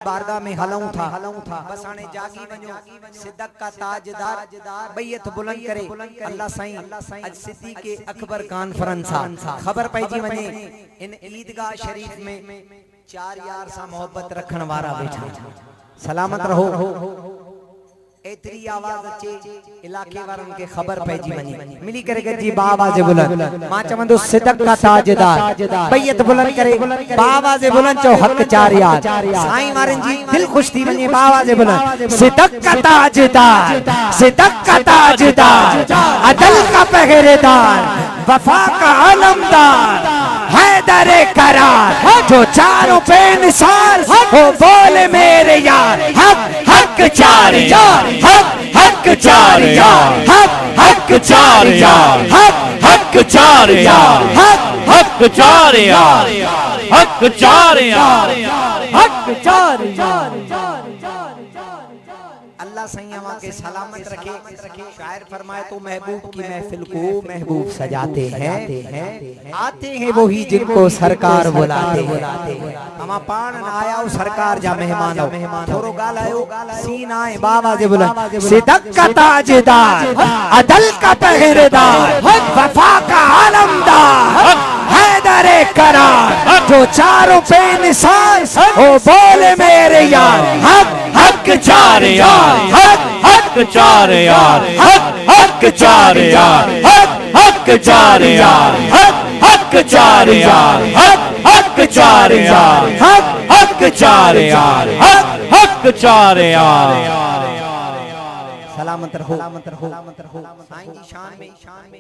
बारगाह में हलऊं था बस हाणे जागी वञो सिद्दीक़ का ताजदार बैयत बुलंद करे अल्लाह साईं अज सिद्दीक़ अकबर कॉन्फ्रेंस आ खबर पइजी वञे इन ईदगाह शरीफ में 4 यार सा मोहब्बत रखण वारा बैठा सलामत रहो एतरी आवाज अचे इलाके वारन के खबर पइजी वञे मिली करे गजी बावाज़ बुलंद मां चवंदो सिद्दीक़ का ताजदार बैयत बुलंद करे बावाज़ बुलंद चो हक 4 यार साईं वारन जी दिल खुश थी वञे बावाज़ बुलंद सिद्दीक़ का ताजदार सिद्दीक़ का ताजदार अदल का पहरेदार वफा का आलमदार हैदर करार जो चारों पे निसार हो बोले मेरे यार हक हक 4 यार हक 4 यार हक 4 यार हक 4 यार हक 4 यार हक 4 यार हक 4 यार अल्लाह सैय्यमा के सलामत रखे शायर फरमाए तो महबूब की महफिल को महबूब सजाते हैं आते हैं वही जिनको सरकार बुलाते हैं हम पान न आया सरकार जा मेहमान थोरो गालायो सीन आए बावाज़ बुलंद सिद्दीक़ का ताजदार अदल का पहरेदार वफा का आलमदार हैदर करार जो चारों पे निसार हो बोले मेरे यार हक 4 यार हक 4 यार हक 4 यार हक 4 यार हक 4 यार हक 4 यार हक 4 यार हक 4 यार सलामत रहो साईं जी शान में